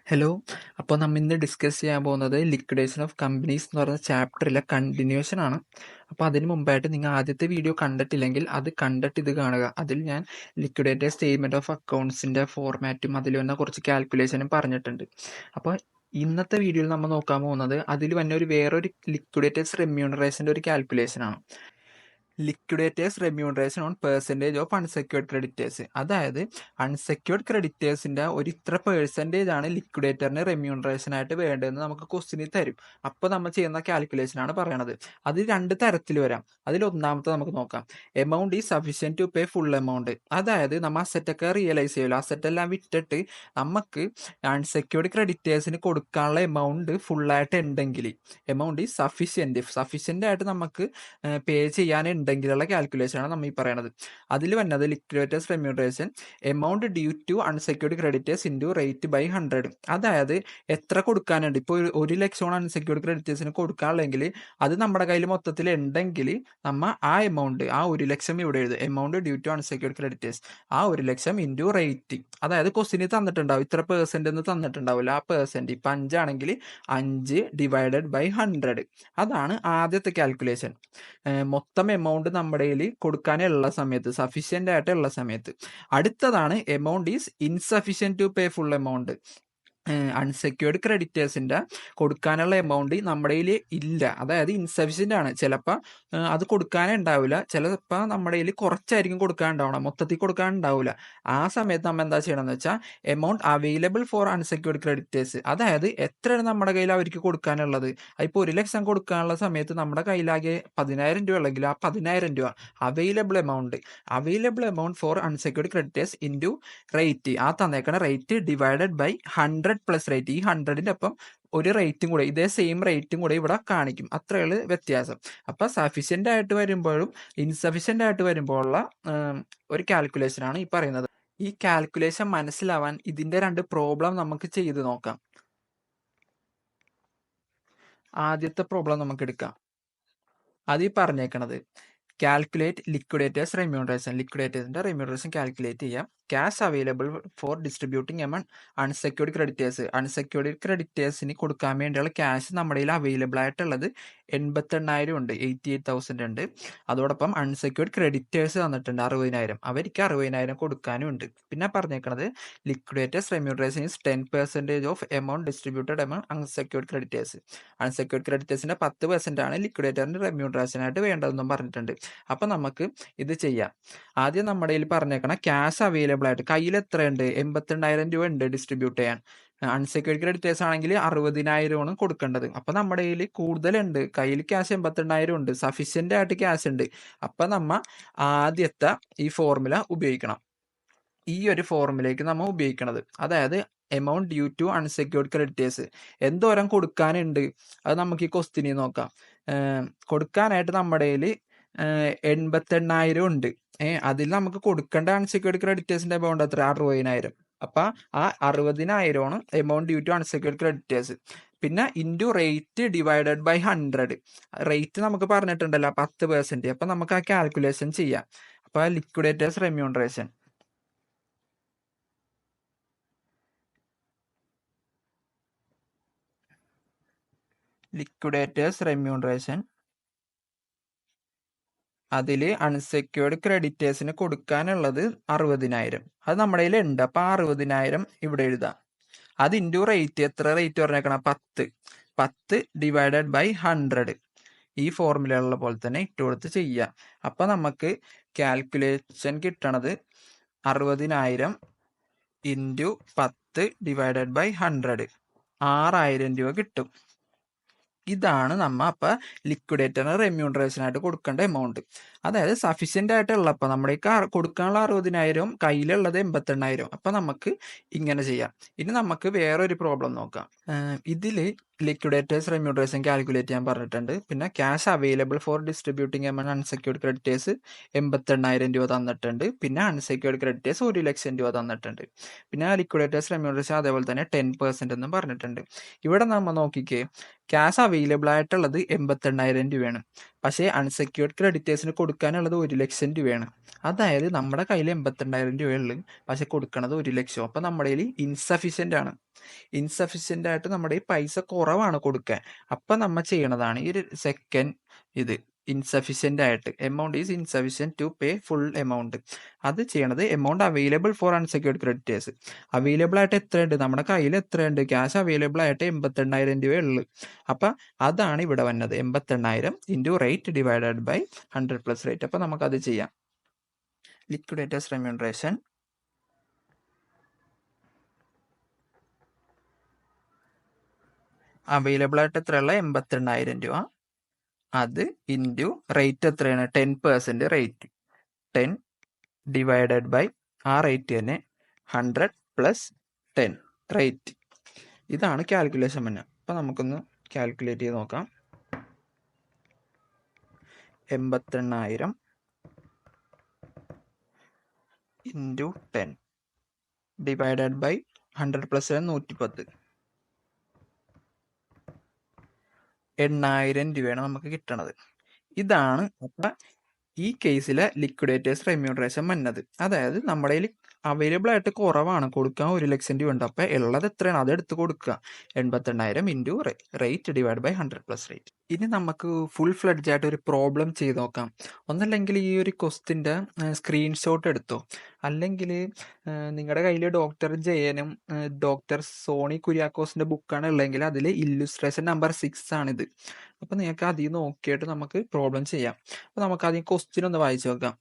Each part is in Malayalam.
ഹലോ. അപ്പോൾ നമ്മൾ ഇന്ന് ഡിസ്കസ് ചെയ്യാൻ പോകുന്നത് ലിക്വിഡേഷൻ ഓഫ് കമ്പനീസ് എന്ന് പറയുന്ന ചാപ്റ്ററിലെ കണ്ടിന്യൂഷൻ ആണ്. അപ്പോൾ അതിന് മുമ്പായിട്ട് നിങ്ങൾ ആദ്യത്തെ വീഡിയോ കണ്ടിട്ടില്ലെങ്കിൽ അത് കണ്ടിട്ട് ഇത് കാണുക. അതിൽ ഞാൻ ലിക്വിഡേറ്റഡ് സ്റ്റേറ്റ്മെൻറ്റ് ഓഫ് അക്കൗണ്ട്സിൻ്റെ ഫോർമാറ്റും അതിൽ വന്ന കുറച്ച് കാൽക്കുലേഷനും പറഞ്ഞിട്ടുണ്ട്. അപ്പോൾ ഇന്നത്തെ വീഡിയോയിൽ നമ്മൾ നോക്കാൻ പോകുന്നത് അതിൽ വന്ന വേറൊരു ലിക്വിഡേറ്റേഴ്സ് റെമ്യൂണറേഷൻ്റെ ഒരു കാൽക്കുലേഷനാണ്. Liquidators remuneration on percentage of unsecured creditors. അതായത് അൺസെക്യൂർഡ് ക്രെഡിറ്റേഴ്സിൻ്റെ ഇത്ര പെർസെൻറ്റേജ് ആണ് ലിക്വിഡേറ്ററിന് റെമ്യൂണറേഷൻ ആയിട്ട് വേണ്ടതെന്ന് നമുക്ക് ക്വസ്റ്റിനിൽ തരും. അപ്പോൾ നമ്മൾ ചെയ്യുന്ന കാൽക്കുലേഷനാണ് പറയണത്. അത് രണ്ട് തരത്തിൽ വരാം. അതിൽ ഒന്നാമത്തെ നമുക്ക് നോക്കാം. Amount is sufficient to pay full amount. അതായത് നമ്മൾ അസറ്റൊക്കെ റിയലൈസ് ചെയ്യുമല്ലോ, അസറ്റെല്ലാം വിറ്റിട്ട് നമുക്ക് അൺസെക്യൂർഡ് ക്രെഡിറ്റേഴ്സിന് കൊടുക്കാനുള്ള എമൗണ്ട് ഫുള്ളായിട്ട് ഉണ്ടെങ്കിൽ എമൗണ്ട് ഈസ് സഫീഷ്യൻ്റ് ആയിട്ട് നമുക്ക് പേ ചെയ്യാനുണ്ടെങ്കിലുള്ള കാൽക്കുലേഷനാണ് നമ്മൾ ഈ പറയുന്നത്. അതിൽ വന്നത് liquidator's remuneration amount due to unsecured creditors into rate by 100. അതായത് എത്ര കൊടുക്കാനുണ്ട്. ഇപ്പോൾ 1,00,000 അൺസെക്യൂർഡ് ക്രെഡിറ്റേഴ്സിന് കൊടുക്കാനുള്ളെങ്കിൽ അത് നമ്മുടെ കയ്യിൽ മൊത്തത്തിൽ ഉണ്ടെങ്കിൽ നമ്മൾ ആ എമൗണ്ട്, ആ 1,00,000 ഇവിടെ എഴുതും. Amount due to unsecured creditors, ആ 1,00,000 ഇൻറ്റു റേറ്റ്. അതായത് ക്വസ്റ്റിന് തന്നിട്ടുണ്ടാവും ഇത്ര പെർസെൻ്റ് എന്ന് തന്നിട്ടുണ്ടാവില്ല. ആ പെർസെൻറ്റ് ഇപ്പം 5 ആണെങ്കിൽ 5 ഡിവൈഡഡ് ബൈ 100. അതാണ് ആദ്യത്തെ കാൽക്കുലേഷൻ. മൊത്തം എമൗണ്ട് നമ്മുടെ കയ്യിൽ കൊടുക്കാനുള്ള സമയത്ത്, സഫീഷ്യൻ്റ് ആയിട്ടുള്ള സമയത്ത്. അടുത്തതാണ് amount is insufficient to pay full amount. Unsecured ക്രെഡിറ്റേഴ്സിൻ്റെ കൊടുക്കാനുള്ള എമൗണ്ട് നമ്മുടെ കയ്യിൽ ഇല്ല, അതായത് ഇൻസഫിഷ്യൻ്റ് ആണ്. ചിലപ്പോൾ അത് കൊടുക്കാനേ ഉണ്ടാവില്ല, ചിലപ്പോൾ നമ്മുടെ കയ്യിൽ കുറച്ചായിരിക്കും കൊടുക്കാനുണ്ടാവണം, മൊത്തത്തിൽ കൊടുക്കാനുണ്ടാവില്ല. ആ സമയത്ത് നമ്മൾ എന്താ ചെയ്യണമെന്ന് വെച്ചാൽ amount available for unsecured creditors, അതായത് എത്രയാണ് നമ്മുടെ കയ്യിൽ അവർക്ക് കൊടുക്കാനുള്ളത്. ഇപ്പോൾ 1,00,000 കൊടുക്കാനുള്ള സമയത്ത് നമ്മുടെ കയ്യിലാകെ 10,000 രൂപ ഉള്ളെങ്കിൽ ആ 10,000 രൂപ available amount for unsecured creditors into rate, ആ തന്നേക്കണ rate divided by 100 plus rate. ഈ 100ൻ്റെ ഒപ്പം ഒരു റേറ്റും കൂടെ, ഇതേ സെയിം റേറ്റും കൂടെ ഇവിടെ കാണിക്കും. അത്രയുള്ള വ്യത്യാസം. അപ്പം സഫീഷ്യൻ്റ് ആയിട്ട് വരുമ്പോഴും ഇൻസഫീഷ്യൻ്റ് ആയിട്ട് വരുമ്പോഴുള്ള ഒരു കാൽക്കുലേഷനാണ് ഈ പറയുന്നത്. ഈ കാൽക്കുലേഷൻ മനസ്സിലാവാൻ ഇതിൻ്റെ 2 പ്രോബ്ലം നമുക്ക് ചെയ്ത് നോക്കാം. ആദ്യത്തെ പ്രോബ്ലം നമുക്ക് എടുക്കാം. അത് ഈ പറഞ്ഞേക്കണത് കാൽക്കുലേറ്റ് ലിക്വിഡേറ്റേഴ്സ് റെമ്യൂണറേഷൻ. ലിക്വിഡേറ്റേഴ്സിൻ്റെ റെമ്യൂണറേഷൻ കാൽക്കുലേറ്റ് ചെയ്യാം. Cash available for distributing amount unsecured creditors. Unsecured ക്രെഡിറ്റേഴ്സിന് കൊടുക്കാൻ വേണ്ടിയുള്ള ക്യാഷ് നമ്മുടെ കയ്യിൽ അവൈലബിൾ ആയിട്ടുള്ളത് 88,000 ഉണ്ട്, 88,000 ഉണ്ട്. അതോടൊപ്പം അൺസെക്യൂർഡ് ക്രെഡിറ്റേഴ്സ് തന്നിട്ടുണ്ട് 60,000, അവർക്ക് 60,000 കൊടുക്കാനും ഉണ്ട്. പിന്നെ പറഞ്ഞേക്കണത് liquidators remuneration is 10% of amount distributed amount unsecured creditors. Unsecured ക്രെഡിറ്റേഴ്സിൻ്റെ 10% ആണ് ലിക്വിഡേറ്ററിന് റെമ്യൂണറേഷൻ ആയിട്ട് വേണ്ടതെന്നും പറഞ്ഞിട്ടുണ്ട്. അപ്പം നമുക്ക് ഇത് ചെയ്യാം. ആദ്യം നമ്മുടെ കയ്യിൽ പറഞ്ഞേക്കണം ക്യാഷ് അവൈലബിൾ ആയിട്ട് കയ്യിൽ എത്രയുണ്ട്, 88,000 രൂപ ഉണ്ട് ഡിസ്ട്രിബ്യൂട്ട് ചെയ്യാൻ. അൺസെക്യൂർഡ് ക്രെഡിറ്റേഴ്സ് ആണെങ്കിൽ 60,000 ആണ് കൊടുക്കേണ്ടത്. അപ്പം നമ്മുടെ കയ്യിൽ കൂടുതലുണ്ട്, കയ്യിൽ ക്യാഷ് 88,000 ഉണ്ട്, സഫീഷ്യൻ്റ് ആയിട്ട് ക്യാഷ് ഉണ്ട്. അപ്പം നമ്മൾ ആദ്യത്തെ ഈ ഫോർമുല ഉപയോഗിക്കണം. ഈ ഒരു ഫോർമുലയ്ക്ക് നമ്മൾ ഉപയോഗിക്കണത്, അതായത് amount due to unsecured creditors എന്തോരം കൊടുക്കാനുണ്ട് അത് നമുക്ക് ഈ ക്വസ്റ്റിനിൽ നോക്കാം. കൊടുക്കാനായിട്ട് നമ്മുടെ കയ്യിൽ 88,000 ഉണ്ട്. അതിൽ നമുക്ക് കൊടുക്കേണ്ട അൺസെക്യൂർഡ് ക്രെഡിറ്റേഴ്സിന്റെ എമൗണ്ട് എത്ര, 60,000. അപ്പം ആ 60,000 amount due to unsecured creditors. പിന്നെ into rate divided by 100. Rate നമുക്ക് പറഞ്ഞിട്ടുണ്ടല്ലോ 10%. അപ്പം നമുക്ക് ആ കാൽക്കുലേഷൻ ചെയ്യാം. അപ്പോൾ ലിക്വിഡേറ്റേഴ്സ് റെമ്യൂണറേഷൻ അതിൽ അൺസെക്യൂർഡ് ക്രെഡിറ്റേഴ്സിന് കൊടുക്കാനുള്ളത് 60,000. അത് നമ്മുടെ കയ്യിൽ ഉണ്ട്. അപ്പം ആ 60,000 ഇവിടെ എഴുതാം. അത് ഇൻറ്റു റേറ്റ്, എത്ര റേറ്റ് പറഞ്ഞേക്കണം, 10 ഡിവൈഡഡ് ബൈ 100. ഈ ഫോർമുലയുള്ള പോലെ തന്നെ ഇട്ട് കൊടുത്ത് ചെയ്യാം. അപ്പം നമുക്ക് കാൽക്കുലേഷൻ കിട്ടണത് 60,000 ഇൻറ്റു 10 ഡിവൈഡഡ് ബൈ 100, 6,000 രൂപ കിട്ടും. ഇതാണ് നമ്മൾ അപ്പം ലിക്വിഡേറ്ററിന് റെമ്യൂണറേഷൻ ആയിട്ട് കൊടുക്കേണ്ട എമൗണ്ട്. അതായത് സഫീഷ്യൻ്റ് ആയിട്ടുള്ളപ്പോൾ നമ്മുടെ കൊടുക്കാനുള്ള 60,000, കയ്യിലുള്ളത് 88,000. അപ്പം നമുക്ക് ഇങ്ങനെ ചെയ്യാം. ഇനി നമുക്ക് വേറൊരു പ്രോബ്ലം നോക്കാം. ഇതിൽ ലിക്വിഡേറ്റേഴ്സ് റെമ്യൂണറേഷൻ കാൽക്കുലേറ്റ് ചെയ്യാൻ പറഞ്ഞിട്ടുണ്ട്. പിന്നെ cash available for distributing amount unsecured creditors 88,000 രൂപ തന്നിട്ടുണ്ട്. പിന്നെ അൺസെക്യൂർഡ് ക്രെഡിറ്റേഴ്സ് 1,00,000 രൂപ തന്നിട്ടുണ്ട്. പിന്നെ ലിക്വിഡേറ്റേഴ്സ് റെമ്യൂണറേഷൻ അതേപോലെ തന്നെ 10% എന്നും പറഞ്ഞിട്ടുണ്ട്. ഇവിടെ നമ്മൾ നോക്കിക്കേ, ക്യാഷ് അവൈലബിൾ ആയിട്ടുള്ളത് 88,000 രൂപയാണ്. പക്ഷേ അൺസെക്യൂർഡ് ക്രെഡിറ്റേഴ്സിന് കൊടുക്കാനുള്ളത് 1,00,000 രൂപയാണ്. അതായത് നമ്മുടെ കയ്യിൽ 82,000 രൂപയുള്ളൂ, പക്ഷെ കൊടുക്കണത് 1,00,000. അപ്പം നമ്മുടെ കയ്യിൽ ഇൻസഫിഷ്യൻ്റ് ആണ്. ഇൻസഫിഷ്യൻ്റ് ആയിട്ട് നമ്മുടെ ഈ പൈസ കുറവാണ് കൊടുക്കാൻ. അപ്പം നമ്മൾ ചെയ്യണതാണ് ഈ ഒരു സെക്കൻഡ് ഇത് ഇൻസഫിഷ്യൻ്റ് ആയിട്ട് amount is insufficient to pay full amount. അത് ചെയ്യണത് amount available for unsecured creditors. Available ആയിട്ട് എത്രയുണ്ട്, നമ്മുടെ കയ്യിൽ എത്രയുണ്ട്, ക്യാഷ് അവൈലബിൾ ആയിട്ട് 82,000 രൂപയേ ഉള്ളൂ. അപ്പം അതാണ് ഇവിടെ വന്നത് 82,000 into rate divided by 100+ rate. അപ്പം നമുക്കത് ചെയ്യാം. ലിക്വിഡേറ്റേഴ്സ് റെമ്യൂണറേഷൻ അവൈലബിൾ ആയിട്ട് എത്രയുള്ള 82,000 രൂപ, അത് ഇൻറ്റു റേറ്റ് എത്രയാണ് 10% റേറ്റ്, 10 ഡിവൈഡഡ് ബൈ ആ റേറ്റ് തന്നെ 100 + 10 റേറ്റ്. ഇതാണ് കാൽക്കുലേഷൻ വന്നത്. അപ്പം നമുക്കൊന്ന് കാൽക്കുലേറ്റ് ചെയ്ത് നോക്കാം. 82,000 ഇൻറ്റു 10 ഡിവൈഡഡ് ബൈ 100 + 10 110, 8,000 രൂപയാണ് നമുക്ക് കിട്ടണത്. ഇതാണ് അപ്പം ഈ കേസിലെ ലിക്വിഡേറ്റേഴ്സ് റെമ്യൂണറേഷൻ വന്നത്. അതായത് നമ്മുടെ കയ്യിൽ അവൈലബിൾ ആയിട്ട് കുറവാണ്, കൊടുക്കാൻ 1,00,000 രൂപ ഉണ്ട്. അപ്പം ഉള്ളത് എത്രയാണ് അത് എടുത്ത് കൊടുക്കുക, 82,000 into rate divide by 100+ rate. ഇനി നമുക്ക് ഫുൾ ഫ്ലെഡ്ജ് ആയിട്ട് ഒരു പ്രോബ്ലം ചെയ്ത് നോക്കാം. ഒന്നല്ലെങ്കിൽ ഈ ഒരു ക്വസ്റ്റിൻ്റെ സ്ക്രീൻഷോട്ട് എടുത്തോ, അല്ലെങ്കിൽ നിങ്ങളുടെ കയ്യിൽ ഡോക്ടർ ജയനും ഡോക്ടർ സോണി കുര്യാക്കോസിൻ്റെ ബുക്കാണ് ഉള്ളതെങ്കിൽ അതിൽ ഇല്ലുസ്ട്രേഷൻ നമ്പർ 6 ആണിത്. അപ്പോൾ നിങ്ങൾക്ക് അതിൽ നോക്കിയിട്ട് നമുക്ക് പ്രോബ്ലം ചെയ്യാം. അപ്പോൾ നമുക്ക് ആദ്യം ക്വസ്റ്റ്യൻ ഒന്ന് വായിച്ചു നോക്കാം.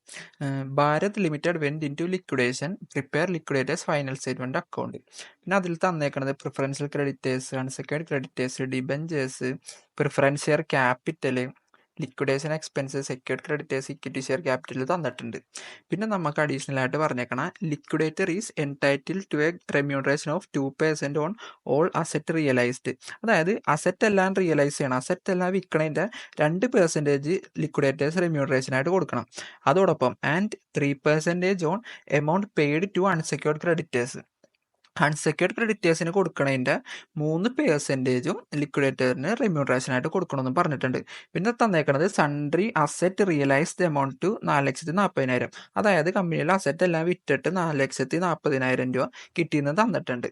Bharat limited went into liquidation, prepare liquidators final statement account. പിന്നെ അതിൽ തന്നേക്കുന്നത് preferential creditors, unsecured creditors, debentures, preference share capital, liquidation expenses, secured creditors, equity share capital തന്നിട്ടുണ്ട്. പിന്നെ നമുക്ക് അഡീഷണൽ ആയിട്ട് പറഞ്ഞേക്കണം liquidator is entitle to a remuneration of 2% on all asset realised. അതായത് അസറ്റ് എല്ലാം റിയലൈസ് ചെയ്യണം, അസറ്റ് എല്ലാം വിൽക്കണതിൻ്റെ 2% ലിക്വിഡേറ്റേഴ്സ് റെമ്യൂണറേഷൻ ആയിട്ട് കൊടുക്കണം. അതോടൊപ്പം and 3% on amount paid to unsecured creditors. Unsecured ക്രെഡിറ്റേഴ്സിന് കൊടുക്കണതിൻ്റെ 3% ലിക്വിഡേറ്ററിന് റെമ്യൂണറേഷൻ ആയിട്ട് കൊടുക്കണമെന്ന് പറഞ്ഞിട്ടുണ്ട്. പിന്നെ തന്നേക്കണത് sundry asset realised amount to 4,40,000. അതായത് കമ്പനിയിലെ അസറ്റ് എല്ലാം വിറ്റിട്ട് 4,40,000 രൂപ കിട്ടിയെന്ന് തന്നിട്ടുണ്ട്.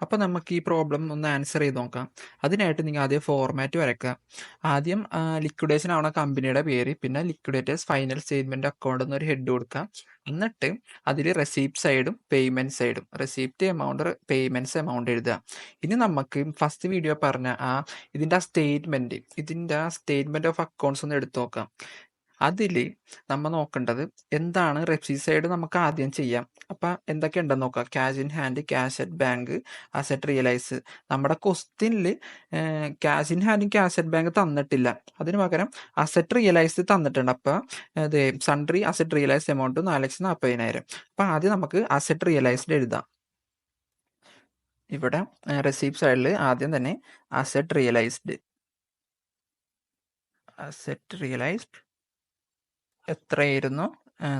അപ്പോൾ നമുക്ക് ഈ പ്രോബ്ലം ഒന്ന് ആൻസർ ചെയ്ത് നോക്കാം. അതിനായിട്ട് നിങ്ങൾ ആദ്യം ഫോർമാറ്റ് വരയ്ക്കുക. ആദ്യം ലിക്വിഡേഷൻ ആവണ കമ്പനിയുടെ പേര്, പിന്നെ ലിക്വിഡേറ്റേഴ്സ് ഫൈനൽ സ്റ്റേറ്റ്മെൻറ്റ് അക്കൗണ്ട് എന്നൊരു ഹെഡ് കൊടുക്കുക. എന്നിട്ട് അതിൽ റെസീപ്റ്റ് സൈഡും പേയ്മെൻറ്റ് സൈഡും, റെസീപ്റ്റ് എമൗണ്ട് പേയ്മെൻറ്റ്സ് എമൗണ്ട് എഴുതുക. ഇനി നമുക്ക് ഫസ്റ്റ് വീഡിയോ പറഞ്ഞ ഇതിൻ്റെ സ്റ്റേറ്റ്മെൻറ്റ് ഓഫ് അക്കൗണ്ട്സ് ഒന്ന് എടുത്തു നോക്കാം. അതിൽ നമ്മൾ നോക്കേണ്ടത് എന്താണ്, റെസീപ്റ്റ് സൈഡ് നമുക്ക് ആദ്യം ചെയ്യാം. അപ്പം എന്തൊക്കെ ഉണ്ടെന്ന് നോക്കാം. Cash in hand, cash at bank, asset realise. നമ്മുടെ ക്വസ്റ്റ്യനിൽ ക്യാഷ് ഇൻ ഹാൻഡും ക്യാഷ് അറ്റ് ബാങ്ക് തന്നിട്ടില്ല, അതിന് പകരം അസറ്റ് റിയലൈസ് തന്നിട്ടുണ്ട്. അപ്പം ഇത് സൺട്രി അസറ്റ് റിയലൈസ് എമൗണ്ട് 4,40,000. അപ്പം ആദ്യം നമുക്ക് അസറ്റ് റിയലൈസ്ഡ് എഴുതാം. ഇവിടെ റെസീപ്റ്റ് സൈഡിൽ ആദ്യം തന്നെ അസറ്റ് റിയലൈസ്ഡ് എത്രയായിരുന്നു,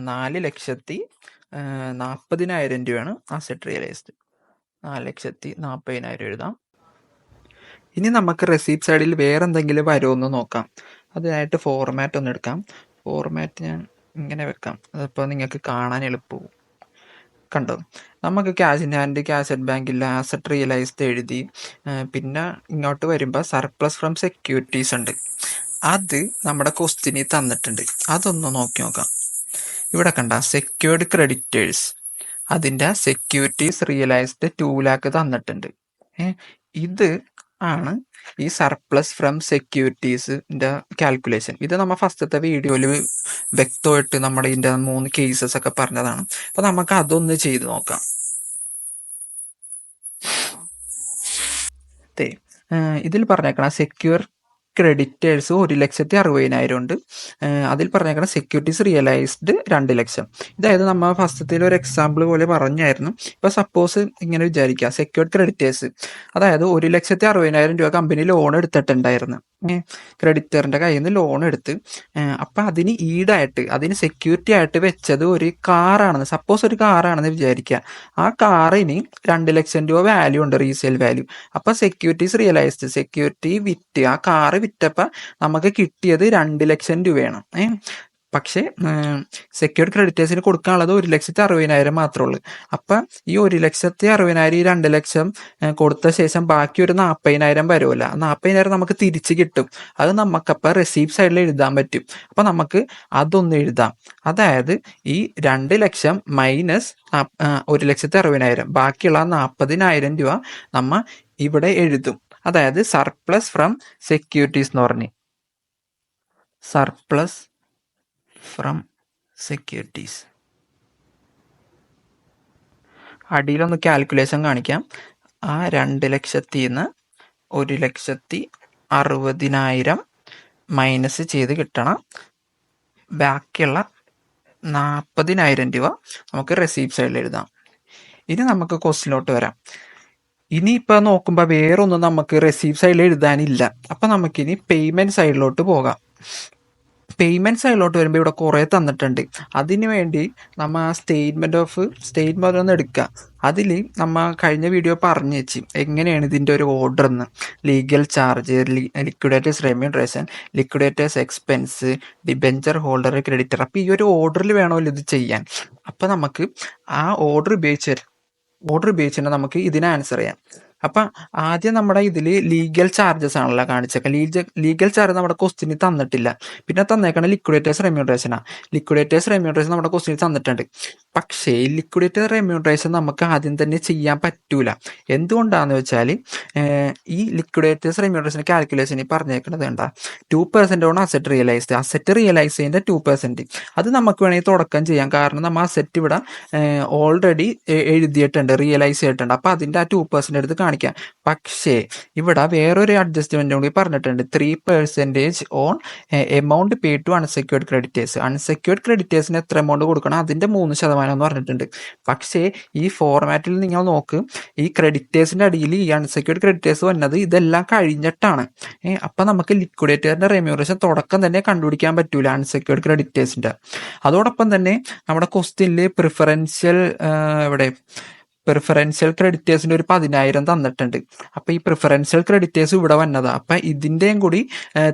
4,40,000 രൂപയാണ് അസറ്റ് റിയലൈസ്ഡ്. 4,40,000 എഴുതാം. ഇനി നമുക്ക് റെസീപ്റ്റ് സൈഡിൽ വേറെ എന്തെങ്കിലും വരുമോ നോക്കാം. അതിനായിട്ട് ഫോർമാറ്റ് ഒന്ന് എടുക്കാം. ഫോർമാറ്റ് ഞാൻ ഇങ്ങനെ വെക്കാം, അതിപ്പോൾ നിങ്ങൾക്ക് കാണാൻ എളുപ്പവും. കണ്ടോ, നമുക്ക് cash in hand, cash at ബാങ്കില്ല, അസറ്റ് റിയലൈസ്ഡ് എഴുതി. പിന്നെ ഇങ്ങോട്ട് വരുമ്പോൾ സർപ്ലസ് ഫ്രം സെക്യൂരിറ്റീസ് ഉണ്ട്, അത് നമ്മുടെ ക്വസ്റ്റ്യനിൽ തന്നിട്ടുണ്ട്. അതൊന്ന് നോക്കി നോക്കാം. ഇവിടെ കണ്ട സെക്യൂർഡ് ക്രെഡിറ്റേഴ്സ്, അതിൻ്റെ സെക്യൂരിറ്റീസ് റിയലൈസ്ഡ് 2 lakh തന്നിട്ടുണ്ട്. ഇത് ആണ് ഈ സർപ്ലസ് ഫ്രം സെക്യൂരിറ്റീസിൻ്റെ കാൽക്കുലേഷൻ. ഇത് നമ്മൾ ഫസ്റ്റത്തെ വീഡിയോയിൽ വ്യക്തമായിട്ട് നമ്മുടെ ഇതിൻ്റെ 3 കേസസ് ഒക്കെ പറഞ്ഞതാണ്. അപ്പോൾ നമുക്ക് അതൊന്ന് ചെയ്ത് നോക്കാം. ഇതിൽ പറഞ്ഞേക്കണം സെക്യൂർ ക്രെഡിറ്റേഴ്സ് 1,60,60,000 ഉണ്ട്. അതിൽ പറഞ്ഞേക്കണം സെക്യൂരിറ്റീസ് റിയലൈസ്ഡ് 2,00,000. ഇതായത് നമ്മൾ ഫസ്റ്റത്തിൽ ഒരു എക്സാമ്പിൾ പോലെ പറഞ്ഞായിരുന്നു. ഇപ്പോൾ സപ്പോസ് ഇങ്ങനെ വിചാരിക്കുക, സെക്യൂർഡ് ക്രെഡിറ്റേഴ്സ്, അതായത് 1,60,60,000 രൂപ കമ്പനി ലോൺ എടുത്തിട്ടുണ്ടായിരുന്നു. ക്രെഡിറ്ററിൻ്റെ കയ്യിൽ നിന്ന് ലോൺ എടുത്ത് അപ്പം അതിന് ഈടായിട്ട് അതിന് സെക്യൂരിറ്റി ആയിട്ട് വെച്ചത് ഒരു കാറാണെന്ന്, സപ്പോസ് ഒരു കാറാണെന്ന് വിചാരിക്കുക. ആ കാറിന് 2 ലക്ഷം രൂപ വാല്യൂ ഉണ്ട്, റീസെയിൽ വാല്യൂ. അപ്പം സെക്യൂരിറ്റീസ് റിയലൈസ്ഡ്, സെക്യൂരിറ്റി വിറ്റ്, ആ കാറ് വിറ്റപ്പോൾ നമുക്ക് കിട്ടിയത് 2 ലക്ഷം രൂപയാണ്. പക്ഷേ സെക്യൂർഡ് ക്രെഡിറ്റേഴ്സിന് കൊടുക്കാനുള്ളത് 1,60,000 മാത്രമേ ഉള്ളൂ. അപ്പം ഈ 1,60,000 ഈ 2 ലക്ഷം കൊടുത്ത ശേഷം ബാക്കി ഒരു 40,000 വരുമല്ല, 40,000 നമുക്ക് തിരിച്ച് കിട്ടും. അത് നമുക്കപ്പം റെസീപ്റ്റ് സൈഡിൽ എഴുതാൻ പറ്റും. അപ്പം നമുക്ക് അതൊന്ന് എഴുതാം. അതായത് ഈ 2 ലക്ഷം മൈനസ് 1,60,000, ബാക്കിയുള്ള 40,000 രൂപ നമ്മൾ ഇവിടെ എഴുതും. അതായത് സർപ്ലസ് ഫ്രം സെക്യൂരിറ്റീസ് എന്ന് പറഞ്ഞ്, സർപ്ലസ് ഫ്രം സെക്യൂരിറ്റീസ്. അടിയിലൊന്ന് കാൽക്കുലേഷൻ കാണിക്കാം. ആ 2 ലക്ഷത്തിൽ നിന്ന് 1,60,000 മൈനസ് ചെയ്ത് കിട്ടണം. ബാക്കിയുള്ള 40,000 രൂപ നമുക്ക് റെസീപ്റ്റ് സൈഡിൽ എഴുതാം. ഇനി നമുക്ക് ക്വസ്റ്റിലോട്ട് വരാം. ഇനിയിപ്പോൾ നോക്കുമ്പോൾ വേറൊന്നും നമുക്ക് റെസീപ്റ്റ് സൈഡിൽ എഴുതാനില്ല. അപ്പം നമുക്കിനി പേയ്മെൻറ്റ് സൈഡിലോട്ട് പോകാം. പേയ്മെൻറ്റ് സൈഡിലോട്ട് വരുമ്പോൾ ഇവിടെ കുറേ തന്നിട്ടുണ്ട്. അതിന് വേണ്ടി നമ്മൾ ആ സ്റ്റേറ്റ്മെൻറ്റ് ഒന്ന് എടുക്കുക. അതിൽ നമ്മൾ കഴിഞ്ഞ വീഡിയോ പറഞ്ഞു വെച്ച് എങ്ങനെയാണ് ഇതിൻ്റെ ഒരു ഓർഡർ എന്ന്. Legal charge, liquidators remuneration, liquidators expense, debenture holder, creditor. അപ്പോൾ ഈ ഒരു ഓർഡറിൽ വേണമല്ലോ ഇത് ചെയ്യാൻ. അപ്പോൾ നമുക്ക് ആ ഓർഡർ ഉപയോഗിച്ചിട്ട് നമുക്ക് ഇതിനെ ആൻസർ ചെയ്യാം. അപ്പം ആദ്യം നമ്മുടെ ഇതിൽ ലീഗൽ ചാർജസ് ആണല്ലോ കാണിച്ചേക്കാം. ലീഗൽ ചാർജ് നമ്മുടെ ക്വസ്റ്റിന് തന്നിട്ടില്ല. പിന്നെ തന്നേക്കണ ലിക്വിഡേറ്റേഴ്സ് റെമ്യൂണറേഷനാണ്. ലിക്വിഡേറ്റേഴ്സ് റെമ്യൂണറേഷൻ നമ്മുടെ ക്വസ്റ്റിന് തന്നിട്ടുണ്ട്. പക്ഷേ ലിക്വിഡേറ്റർ റെമ്യൂണറേഷൻ നമുക്ക് ആദ്യം തന്നെ ചെയ്യാൻ പറ്റൂല. എന്തുകൊണ്ടാണെന്ന് വെച്ചാൽ ഈ ലിക്വിഡേറ്റേഴ്സ് റെമ്യൂണറേഷൻ കാൽക്കുലേഷനിൽ പറഞ്ഞേക്കുന്നത് എന്താ, 2% ഓൺ അസെറ്റ് റിയലൈസ് ചെയ്യുന്ന 2%. അത് നമുക്ക് വേണമെങ്കിൽ തുടക്കം ചെയ്യാം. കാരണം നമ്മൾ അസെറ്റ് ഇവിടെ ഓൾറെഡി എഴുതിയിട്ടുണ്ട്, റിയലൈസ് ചെയ്തിട്ടുണ്ട്. അപ്പോൾ അതിൻ്റെ ആ 2% എടുത്ത് കാണിക്കാം. പക്ഷേ ഇവിടെ വേറൊരു അഡ്ജസ്റ്റ്മെന്റ് കൂടി പറഞ്ഞിട്ടുണ്ട്. 3% on amount pay to unsecured creditors. Unsecured ക്രെഡിറ്റേഴ്സിന് എത്ര എമൗണ്ട് കൊടുക്കണം, അതിന്റെ 3% എന്ന് പറഞ്ഞിട്ടുണ്ട്. പക്ഷേ ഈ ഫോർമാറ്റിൽ നിങ്ങൾ നോക്ക്, ഈ ക്രെഡിറ്റേഴ്സിന്റെ അടിയിൽ ഈ അൺസെക്യൂർഡ് ക്രെഡിറ്റേഴ്സ് വന്നത് ഇതെല്ലാം കഴിഞ്ഞിട്ടാണ്. അപ്പൊ നമുക്ക് ലിക്വിഡേറ്ററിന്റെ റെമ്യൂണറേഷൻ തുടക്കം തന്നെ കണ്ടുപിടിക്കാൻ പറ്റൂല അൺസെക്യൂർഡ് ക്രെഡിറ്റേഴ്സിന്റെ. അതോടൊപ്പം തന്നെ നമ്മുടെ ക്വസ്റ്റ്യനിൽ പ്രിഫറൻഷ്യൽ ക്രെഡിറ്റേഴ്സിൻ്റെ ഒരു 10,000 തന്നിട്ടുണ്ട്. അപ്പോൾ ഈ പ്രിഫറൻഷ്യൽ ക്രെഡിറ്റേഴ്സ് ഇവിടെ വന്നതാണ്. അപ്പം ഇതിൻ്റെയും കൂടി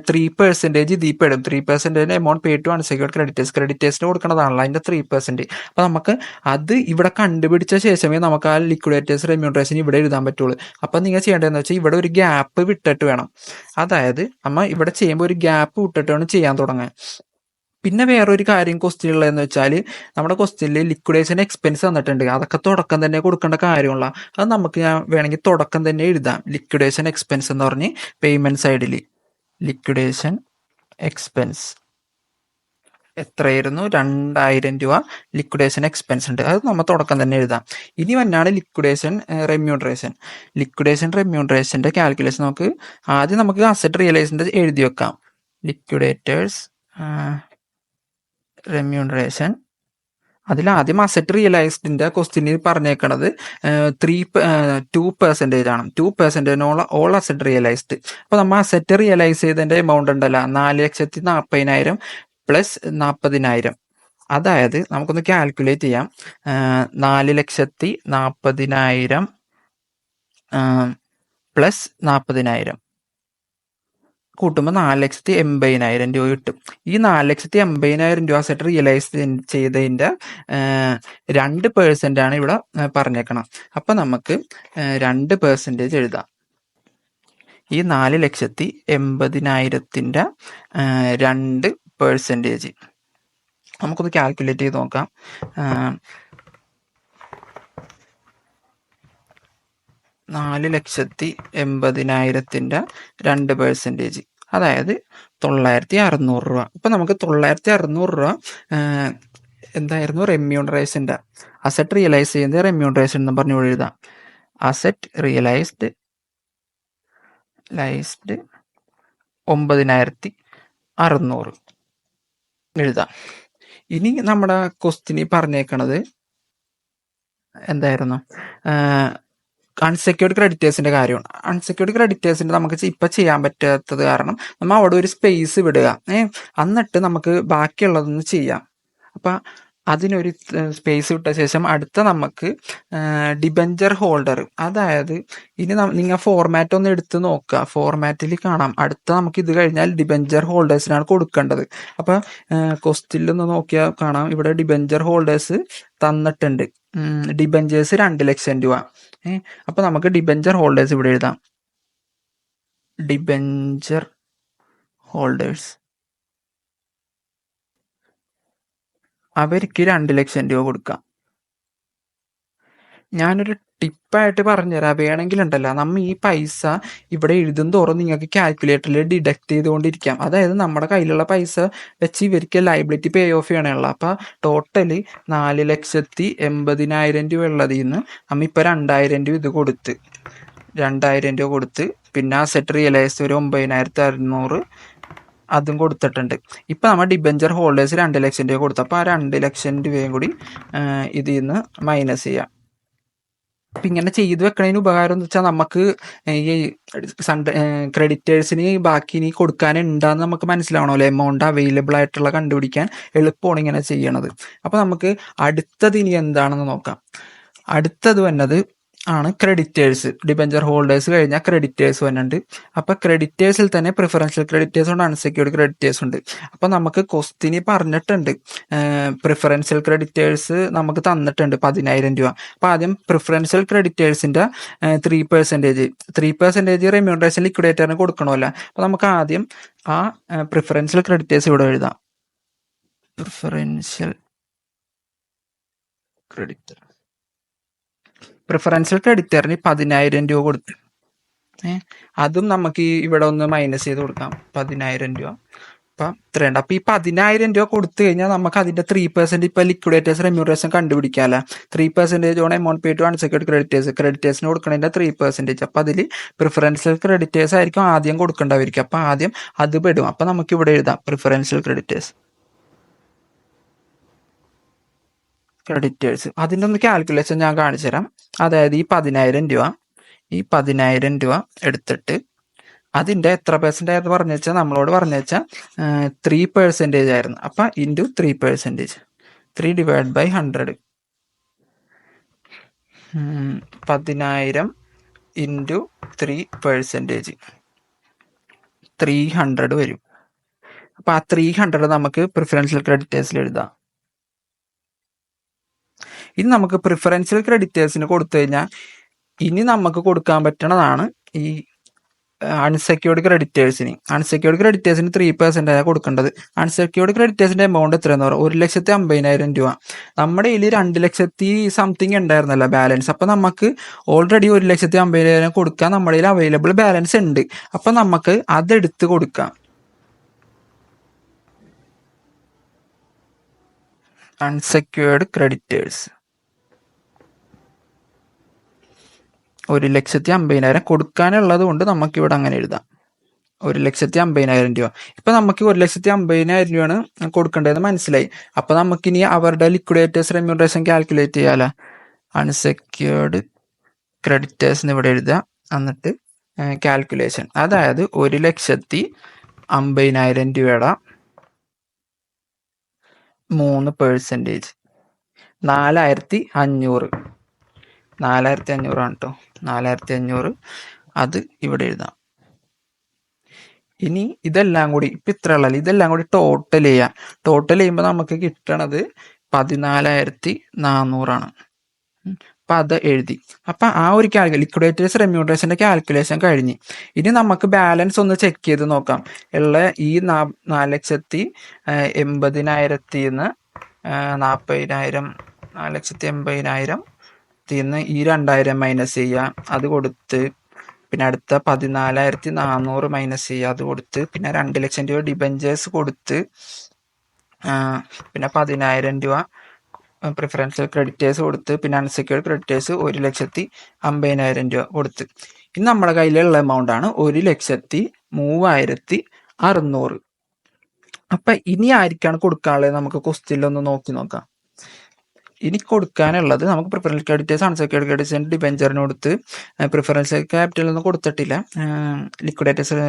3% ഇതിൽ പെടും. 3% എമൗണ്ട് പേ ടു അൺസെക്യൂർഡ് ക്രെഡിറ്റേഴ്സിന് കൊടുക്കുന്നതാണല്ലോ അതിൻ്റെ 3%. അപ്പോൾ നമുക്ക് അത് ഇവിടെ കണ്ടുപിടിച്ച ശേഷമേ നമുക്ക് ആ ലിക്വിഡേറ്റേഴ്സ് റെമ്യൂണറേഷൻ ഇവിടെ എഴുതാൻ പറ്റുള്ളൂ. അപ്പം നിങ്ങൾ ചെയ്യേണ്ടതെന്ന് വെച്ചാൽ ഇവിടെ ഒരു ഗ്യാപ്പ് വിട്ടിട്ട് വേണം. അതായത് നമ്മൾ ഇവിടെ ചെയ്യുമ്പോൾ ഒരു ഗ്യാപ്പ് വിട്ടിട്ട് വേണം ചെയ്യാൻ തുടങ്ങാൻ. പിന്നെ വേറൊരു കാര്യം ക്വസ്റ്റ്യനുള്ളതെന്ന് വെച്ചാൽ നമ്മുടെ ക്വസ്റ്റ്യനിൽ ലിക്വിഡേഷൻ എക്സ്പെൻസ് തന്നിട്ടുണ്ട്. അതൊക്കെ തുടക്കം തന്നെ കൊടുക്കേണ്ട കാര്യമുള്ള, അത് നമുക്ക് ഞാൻ വേണമെങ്കിൽ തുടക്കം തന്നെ എഴുതാം. ലിക്വിഡേഷൻ എക്സ്പെൻസ് എന്ന് പറഞ്ഞ് പേയ്മെന്റ് സൈഡിൽ ലിക്വിഡേഷൻ എക്സ്പെൻസ് എത്രയായിരുന്നു, 2,000 രൂപ ലിക്വിഡേഷൻ എക്സ്പെൻസ് ഉണ്ട്. അത് നമ്മൾ തുടക്കം തന്നെ എഴുതാം. ഇനി വന്നാണ് ലിക്വിഡേഷൻ റെമ്യൂണറേഷൻ്റെ കാൽക്കുലേഷൻ. ആദ്യം നമുക്ക് അസറ്റ് റിയലൈസിൻ്റെ എഴുതി വെക്കാം. ലിക്വിഡേറ്റേഴ്സ് റെമ്യൂണറേഷൻ, അതിലാദ്യം അസറ്റ് റിയലൈസ്ഡിൻ്റെ ക്വസ്റ്റ്യനിൽ പറഞ്ഞേക്കണത് 2% ആണ്. 2% ഓൾ അസറ്റ് റിയലൈസ്ഡ്. അപ്പോൾ നമ്മൾ അസറ്റ് റിയലൈസ് ചെയ്തതിൻ്റെ എമൗണ്ട് ഉണ്ടല്ലോ, 4,40,000 പ്ലസ് 40,000. അതായത് നമുക്കൊന്ന് കാൽക്കുലേറ്റ് ചെയ്യാം. 4,40,000 പ്ലസ് 40,000 കൂട്ടുമ്പോൾ 4,80,000 രൂപ കിട്ടും. ഈ 4,80,000 രൂപ അസറ്റ് റിയലൈസ് ചെയ്തതിൻ്റെ 2% ആണ് ഇവിടെ പറഞ്ഞേക്കണം. അപ്പം നമുക്ക് 2% എഴുതാം. ഈ 4,80,000 2% നമുക്കൊന്ന് കാൽക്കുലേറ്റ് ചെയ്ത് നോക്കാം. 4,80,000 2%, അതായത് 9,600 രൂപ. ഇപ്പം നമുക്ക് 9,600 രൂപ എന്തായിരുന്നു റെമ്യൂണറേഷൻ്റെ, അസറ്റ് റിയലൈസ് ചെയ്യുന്നത് റെമ്യൂണറേഷൻ എന്ന് പറഞ്ഞു എഴുതാം. അസറ്റ് റിയലൈസ്ഡ് 9,600 എഴുതാം. ഇനി നമ്മുടെ ക്വസ്റ്റ്യനിൽ പറഞ്ഞേക്കണത് എന്തായിരുന്നു, അൺസെക്യൂർഡ് ക്രെഡിറ്റേഴ്സിന്റെ കാര്യമാണ്. അൺസെക്യൂർഡ് ക്രെഡിറ്റേഴ്സിന്റെ നമുക്ക് ഇപ്പൊ ചെയ്യാൻ പറ്റാത്തത് കാരണം നമ്മൾ അവിടെ ഒരു സ്പേസ് വിടുക, എന്നിട്ട് നമുക്ക് ബാക്കിയുള്ളതൊന്ന് ചെയ്യാം. അപ്പൊ അതിനൊരു സ്പേസ് വിട്ട ശേഷം അടുത്ത നമുക്ക് ഡിബഞ്ചർ ഹോൾഡർ, അതായത് ഇനി നിങ്ങൾ ഫോർമാറ്റ് ഒന്ന് എടുത്ത് നോക്കുക, ഫോർമാറ്റിൽ കാണാം. അടുത്ത നമുക്ക് ഇത് കഴിഞ്ഞാൽ ഡിബഞ്ചർ ഹോൾഡേഴ്സിനാണ് കൊടുക്കേണ്ടത്. അപ്പൊ ക്വസ്റ്റ്യനിൽ ഒന്ന് നോക്കിയാൽ കാണാം, ഇവിടെ ഡിബഞ്ചർ ഹോൾഡേഴ്സ് തന്നിട്ടുണ്ട്. ഡിബഞ്ചേഴ്സ് 2 ലക്ഷം രൂപ. അപ്പൊ നമുക്ക് ഡിബഞ്ചർ ഹോൾഡേഴ്സ് ഇവിടെ എഴുതാം. ഡിബഞ്ചർ ഹോൾഡേഴ്സ് അവർക്ക് 2 ലക്ഷം രൂപ കൊടുക്കാം. ഞാനൊരു ടിപ്പായിട്ട് പറഞ്ഞുതരാം, വേണമെങ്കിലുണ്ടല്ലോ നമ്മ ഈ പൈസ ഇവിടെ എഴുതും തോറും നിങ്ങൾക്ക് കാൽക്കുലേറ്ററിൽ ഡിഡക്ട് ചെയ്തുകൊണ്ടിരിക്കാം. അതായത് നമ്മുടെ കയ്യിലുള്ള പൈസ വെച്ച് ഇവർക്ക് ലയബിലിറ്റി പേ ഓഫ് ചെയ്യണമല്ലോ. അപ്പോൾ ടോട്ടല് 4,80,000 രൂപ ഉള്ളതിൽ നിന്ന് നമ്മ ഇപ്പോൾ 2,000 രൂപ ഇത് കൊടുത്ത് 2,000 രൂപ കൊടുത്ത് പിന്നെ ആ സെറ്റ് റിയലൈസ് ഒരു 9,600 അതും കൊടുത്തിട്ടുണ്ട്. ഇപ്പം നമ്മൾ ഡിബഞ്ചർ ഹോൾഡേഴ്സ് 2 ലക്ഷം രൂപ കൊടുത്തു. അപ്പോൾ ആ 2 ലക്ഷം രൂപയും കൂടി ഇതിൽ നിന്ന് മൈനസ് ചെയ്യാം. അപ്പം ഇങ്ങനെ ചെയ്ത് വെക്കണതിന് ഉപകാരം എന്ന് വെച്ചാൽ നമുക്ക് ഈ ക്രെഡിറ്റേഴ്സിന് ബാക്കി ഇനി കൊടുക്കാനുണ്ടാന്ന് നമുക്ക് മനസ്സിലാവണമല്ലോ. എമൗണ്ട് അവൈലബിൾ ആയിട്ടുള്ള കണ്ടുപിടിക്കാൻ എളുപ്പമാണ് ഇങ്ങനെ ചെയ്യണത്. അപ്പം നമുക്ക് അടുത്തത് ഇനി എന്താണെന്ന് നോക്കാം. അടുത്തത് വന്നത് ആണ് ക്രെഡിറ്റേഴ്സ്. ഡിബഞ്ചർ ഹോൾഡേഴ്സ് കഴിഞ്ഞാൽ ക്രെഡിറ്റേഴ്സ് വന്നിട്ടുണ്ട്. അപ്പം ക്രെഡിറ്റേഴ്സിൽ തന്നെ പ്രിഫറൻഷ്യൽ ക്രെഡിറ്റേഴ്സ് ഉണ്ട്, അൺസെക്യൂർഡ് ക്രെഡിറ്റേഴ്സ് ഉണ്ട്. അപ്പം നമുക്ക് ക്വസ്റ്റിന് പറഞ്ഞിട്ടുണ്ട് പ്രിഫറൻഷ്യൽ ക്രെഡിറ്റേഴ്സ് നമുക്ക് തന്നിട്ടുണ്ട് 10,000 രൂപ. അപ്പം ആദ്യം പ്രിഫറൻഷ്യൽ ക്രെഡിറ്റേഴ്സിൻ്റെ 3% റെമ്യൂണറേഷൻ ലിക്വിഡേറ്ററിന് കൊടുക്കണമല്ലോ. അപ്പം നമുക്ക് ആദ്യം ആ പ്രിഫറൻഷ്യൽ ക്രെഡിറ്റേഴ്സ് ഇവിടെ എഴുതാം. പ്രിഫറൻഷ്യൽ ക്രെഡിറ്ററിന് 10,000 രൂപ കൊടുത്തു. അതും നമുക്ക് ഇവിടെ ഒന്ന് മൈനസ് ചെയ്ത് കൊടുക്കാം. 10,000 രൂപ. അപ്പം ഇത്രയുണ്ട്. അപ്പം ഈ 10,000 രൂപ കൊടുത്തു കഴിഞ്ഞാൽ നമുക്ക് അതിന്റെ 3% ഇപ്പൊ ലിക്വിഡേറ്റേഴ്സ് റെമ്യൂണറേഷൻ കണ്ടുപിടിക്കാമല്ലോ. 3% on amount pay to unsecured ക്രെഡിറ്റേഴ്സിന് കൊടുക്കണതിന്റെ 3%. അപ്പം അതിൽ പ്രിഫറൻഷ്യൽ ക്രെഡിറ്റേഴ്സ് ആയിരിക്കും ആദ്യം കൊടുക്കേണ്ടവരിക്കും. അപ്പം ആദ്യം അത് പെടും. അപ്പം നമുക്ക് ഇവിടെ എഴുതാം പ്രിഫറൻഷ്യൽ ക്രെഡിറ്റേഴ്സ്. അതിൻ്റെ ഒന്ന് കാൽക്കുലേഷൻ ഞാൻ കാണിച്ചു തരാം. അതായത് ഈ 10,000 രൂപ എടുത്തിട്ട് അതിൻ്റെ എത്ര പെർസെൻ്റ് ആയിരുന്നു പറഞ്ഞു വെച്ചാൽ നമ്മളോട് പറഞ്ഞു വെച്ചാൽ 3% ആയിരുന്നു. അപ്പം ഇൻറ്റു 3%, 3/100, 10,000 ഇൻറ്റു 3%, 300 വരും. അപ്പം ആ 300 നമുക്ക് പ്രിഫറൻഷ്യൽ ക്രെഡിറ്റേഴ്സിൽ എഴുതാം. ഇനി നമുക്ക് പ്രിഫറൻഷ്യൽ ക്രെഡിറ്റേഴ്സിന് കൊടുത്തു കഴിഞ്ഞാൽ ഇനി നമുക്ക് കൊടുക്കാൻ പറ്റണതാണ് ഈ അൺസെക്യൂർഡ് ക്രെഡിറ്റേഴ്സിന്. 3% കൊടുക്കേണ്ടത്. അൺസെക്യൂർഡ് ക്രെഡിറ്റേഴ്സിന്റെ എമൗണ്ട് എത്രയെന്ന് പറയുക 1,50,000 രൂപ. നമ്മുടെ കയ്യിൽ 2 ലക്ഷത്തി സംതിങ് ഉണ്ടായിരുന്നല്ലോ ബാലൻസ്. അപ്പം നമുക്ക് ഓൾറെഡി 1,50,000 കൊടുക്കാൻ നമ്മുടെ കയ്യിൽ അവൈലബിൾ ബാലൻസ് ഉണ്ട്. അപ്പം നമുക്ക് അതെടുത്ത് കൊടുക്കാം. അൺസെക്യൂർഡ് ക്രെഡിറ്റേഴ്സ് 1,50,000 കൊടുക്കാനുള്ളത് കൊണ്ട് നമുക്ക് ഇവിടെ അങ്ങനെ എഴുതാം 1,50,000 രൂപ. ഇപ്പൊ നമുക്ക് 1,50,000 രൂപയാണ് കൊടുക്കേണ്ടതെന്ന് മനസ്സിലായി. അപ്പൊ നമുക്കിനി അവരുടെ ലിക്വിഡേറ്റേഴ്സ് റെമ്യൂണറേഷൻ കാൽക്കുലേറ്റ് ചെയ്യാലോ. അൺസെക്യൂർഡ് ക്രെഡിറ്റേഴ്സ് ഇവിടെ എഴുതുക, എന്നിട്ട് കാൽക്കുലേഷൻ. അതായത് 1,50,000 രൂപയുടെ 3%, 4,500 ആണ് കേട്ടോ. 4,500 അത് ഇവിടെ എഴുതാം. ഇനി ഇതെല്ലാം കൂടി ഇപ്പം ഇത്ര ഉള്ളല്ലോ, ഇതെല്ലാം കൂടി ടോട്ടൽ ചെയ്യാം. ടോട്ടൽ ചെയ്യുമ്പോൾ നമുക്ക് കിട്ടണത് 14,400 അപ്പം അത് എഴുതി. അപ്പം ആ ഒരു ലിക്വിഡേറ്റേഴ്സ് റെമ്യൂണറേഷൻ്റെ കാൽക്കുലേഷൻ കഴിഞ്ഞ് ഇനി നമുക്ക് ബാലൻസ് ഒന്ന് ചെക്ക് ചെയ്ത് നോക്കാം. ഉള്ള ഈ 4,80,000 നിന്ന് 40,000, 4,80,000 നിന്ന് ഈ 2,000 മൈനസ് ചെയ്യുക, അത് കൊടുത്ത് പിന്നെ അടുത്ത 14,400 മൈനസ് ചെയ്യുക, അത് കൊടുത്ത് പിന്നെ 2 ലക്ഷം രൂപ ഡിബഞ്ചേഴ്സ് കൊടുത്ത് പിന്നെ 10,000 രൂപ പ്രിഫറൻഷ്യൽ ക്രെഡിറ്റേഴ്സ് കൊടുത്ത് പിന്നെ അൺസെക്യൂർഡ് ക്രെഡിറ്റേഴ്സ് 1,50,000 രൂപ കൊടുത്ത് ഇനി നമ്മുടെ കയ്യിലുള്ള എമൗണ്ട് ആണ് 1,03,600. അപ്പം ഇനി ആർക്കാണ് കൊടുക്കാനുള്ളത് നമുക്ക് ക്വസ്റ്റ്യനിലൊന്ന് നോക്കാം. ഇനി കൊടുക്കാനുള്ളത് നമുക്ക് പ്രിഫറൻഷ്യൽ ക്രെഡിറ്റേഴ്സ് അൺസെക്യൂർഡ് ക്രെഡിറ്റേഴ്സിന് ഡിബെഞ്ചറിന് കൊടുത്ത് പ്രിഫറൻഷ്യൽ ക്യാപിറ്റലൊന്നും കൊടുത്തിട്ടില്ല, ലിക്വിഡേറ്റേഴ്സ്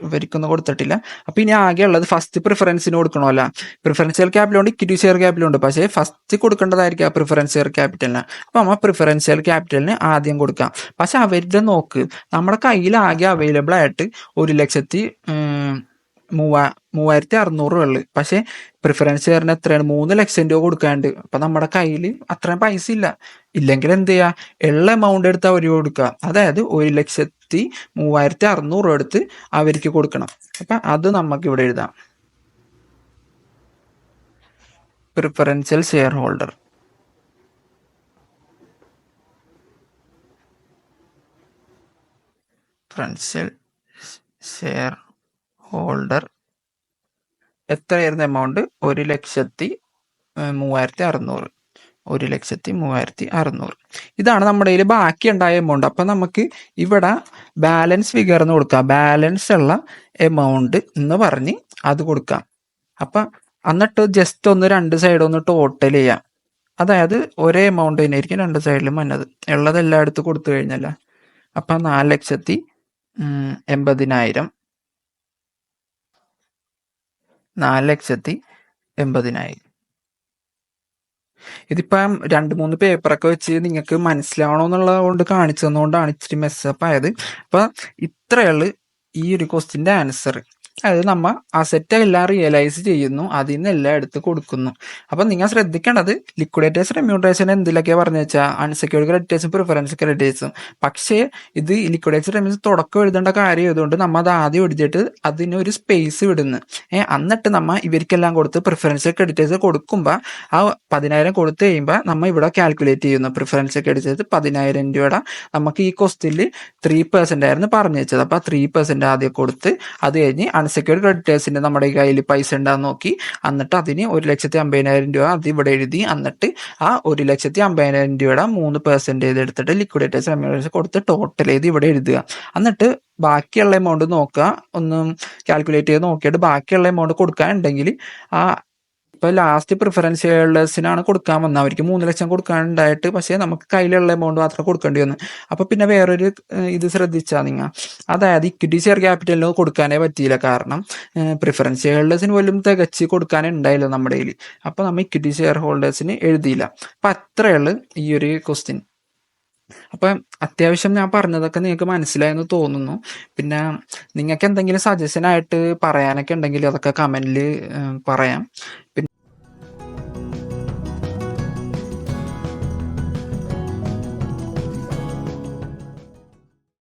ഇവർക്കൊന്നും കൊടുത്തിട്ടില്ല. അപ്പോൾ ഇനി ആകെ ഉള്ളത് ഫസ്റ്റ് പ്രിഫറൻസിന് കൊടുക്കണമല്ല. പ്രിഫറൻഷ്യൽ ക്യാപിറ്റലുണ്ട്, ഇക്വിറ്റി ഷെയർ ക്യാപിറ്റലുണ്ട്. പക്ഷേ ഫസ്റ്റ് കൊടുക്കേണ്ടതായിരിക്കും ആ പ്രിഫറൻഷ്യൽ ക്യാപിറ്റലിന്. അപ്പോൾ നമ്മൾ പ്രിഫറൻഷ്യൽ ക്യാപിറ്റലിന് ആദ്യം കൊടുക്കാം. പക്ഷെ അവരുടെ നോക്ക് നമ്മുടെ കയ്യിൽ ആകെ അവൈലബിൾ ആയിട്ട് 1,36,000 ഉള്ളു. പക്ഷേ പ്രിഫറൻസ് ഷെയറിന് എത്രയാണ് 3,00,000 രൂപ കൊടുക്കാണ്ട്. അപ്പം നമ്മുടെ കയ്യിൽ അത്രയും പൈസ ഇല്ല. ഇല്ലെങ്കിൽ എന്ത് ചെയ്യുക, ഉള്ള എമൗണ്ട് എടുത്ത് അവർ കൊടുക്കുക. അതായത് 1,03,600 രൂപ എടുത്ത് അവർക്ക് കൊടുക്കണം. അപ്പം അത് നമുക്ക് ഇവിടെ എഴുതാം. പ്രിഫറൻഷ്യൽ ഷെയർ ഹോൾഡർ എത്രയായിരുന്നു എമൗണ്ട്? 1,03,600. 1,03,600 ഇതാണ് നമ്മുടെ കയ്യിൽ ബാക്കി ഉണ്ടായ എമൗണ്ട്. അപ്പം നമുക്ക് ഇവിടെ ബാലൻസ് ഫിഗർ എന്ന് കൊടുക്കാം. ബാലൻസ് ഉള്ള എമൗണ്ട് എന്ന് പറഞ്ഞ് അത് കൊടുക്കാം. അപ്പം എന്നിട്ട് ജസ്റ്റ് ഒന്ന് രണ്ട് സൈഡ് ഒന്ന് ടോട്ടൽ ചെയ്യാം. അതായത് ഒരേ എമൗണ്ട് തന്നെ ആയിരിക്കും രണ്ട് സൈഡിലും വന്നത്. ഉള്ളത് എല്ലായിടത്തും കൊടുത്തു കഴിഞ്ഞല്ല. അപ്പം 4,80,000 4,80,000. ഇതിപ്പം 2-3 പേപ്പറൊക്കെ വെച്ച് നിങ്ങൾക്ക് മനസ്സിലാവണമെന്നുള്ളത് കൊണ്ട് കാണിച്ചു തന്നുകൊണ്ടാണ് ഇച്ചിരി മെസ്സപ്പ് ആയത്. അപ്പം ഇത്രയുള്ളു ഈ ഒരു ക്വസ്റ്റിൻ്റെ ആൻസർ. അതായത് നമ്മൾ അസറ്റ് എല്ലാം റിയലൈസ് ചെയ്യുന്നു, അതിൽ നിന്ന് എല്ലാം എടുത്ത് കൊടുക്കുന്നു. അപ്പം നിങ്ങൾ ശ്രദ്ധിക്കേണ്ടത് ലിക്വിഡേറ്റേഴ്സ് റെമ്യൂണറേഷൻ എന്തിലൊക്കെയാണ് പറഞ്ഞു വെച്ചാൽ അൺസെക്യൂർഡ് ക്രെഡിറ്റേഴ്സും പ്രിഫറൻസ് ക്രെഡിറ്റേഴ്സും. പക്ഷേ ഇത് ലിക്വിഡേറ്റേഴ്സ് റെമ്യൂണറേഷൻ തുടക്കം എഴുതേണ്ട കാര്യം ആയതുകൊണ്ട് നമ്മൾ അത് ആദ്യം എഴുതിയിട്ട് അതിനൊരു സ്പേസ് വിടുന്നു. എന്നിട്ട് നമ്മൾ ഇവർക്കെല്ലാം കൊടുത്ത് പ്രിഫറൻസ് ക്രെഡിറ്റേഴ്സ് കൊടുക്കുമ്പോൾ ആ 10,000 കൊടുത്തു കഴിയുമ്പോൾ നമ്മൾ ഇവിടെ കാൽക്കുലേറ്റ് ചെയ്യുന്നു. പ്രിഫറൻസ് ക്രെഡിറ്റേഴ്സ് 10,000 രൂപയുടെ നമുക്ക് ഈ ക്വസ്റ്റിൽ 3% ആയിരുന്നു പറഞ്ഞു വെച്ചത്. അപ്പോൾ 3% ആദ്യം കൊടുത്ത് അത് കഴിഞ്ഞ് അൺസെക്യൂർഡ് ക്രെഡിറ്റേഴ്സിൻ്റെ നമ്മുടെ കയ്യിൽ പൈസ ഉണ്ടാകുന്ന നോക്കി, എന്നിട്ട് അതിന് 1,50,000 രൂപ അത് ഇവിടെ എഴുതി, എന്നിട്ട് ആ 1,50,000 രൂപയുടെ 3% എടുത്തിട്ട് ലിക്വിഡേറ്റേഴ്സ് റെമ്യൂണറേഷൻ കൊടുത്ത് ടോട്ടൽ ചെയ്ത് ഇവിടെ എഴുതുക. എന്നിട്ട് ബാക്കിയുള്ള എമൗണ്ട് നോക്കുക, ഒന്ന് കാൽക്കുലേറ്റ് ചെയ്ത് നോക്കിയിട്ട് ബാക്കിയുള്ള എമൗണ്ട് കൊടുക്കാനുണ്ടെങ്കിൽ ആ ഇപ്പോൾ ലാസ്റ്റ് പ്രിഫറൻസ് ഹോൾഡേഴ്സിനാണ് കൊടുക്കാൻ വന്നത്. അവർക്ക് 3,00,000 കൊടുക്കാനുണ്ടായിട്ട് പക്ഷേ നമുക്ക് കയ്യിലുള്ള എമൗണ്ട് മാത്രം കൊടുക്കേണ്ടി വന്നു. അപ്പോൾ പിന്നെ വേറൊരു ഇത് ശ്രദ്ധിച്ചാൽ നിങ്ങൾ, അതായത് ഇക്വിറ്റി ഷെയർ ക്യാപിറ്റലിന് കൊടുക്കാനേ പറ്റിയില്ല. കാരണം പ്രിഫറൻസ് ഹോൾഡേഴ്സിന് പോലും തികച്ച് കൊടുക്കാനേ ഉണ്ടായില്ല നമ്മുടെ കയ്യിൽ. അപ്പോൾ നമ്മൾ ഇക്വിറ്റി ഷെയർ ഹോൾഡേഴ്സിന് എഴുതിയില്ല. അപ്പം അത്രയുള്ളൂ ഈ ഒരു ക്വസ്റ്റ്യൻ. അപ്പം അത്യാവശ്യം ഞാൻ പറഞ്ഞതൊക്കെ നിങ്ങൾക്ക് മനസ്സിലായെന്ന് തോന്നുന്നു. പിന്നെ നിങ്ങൾക്ക് എന്തെങ്കിലും സജഷനായിട്ട് പറയാനൊക്കെ ഉണ്ടെങ്കിൽ അതൊക്കെ കമൻറ്റിൽ പറയാം. പിന്നെ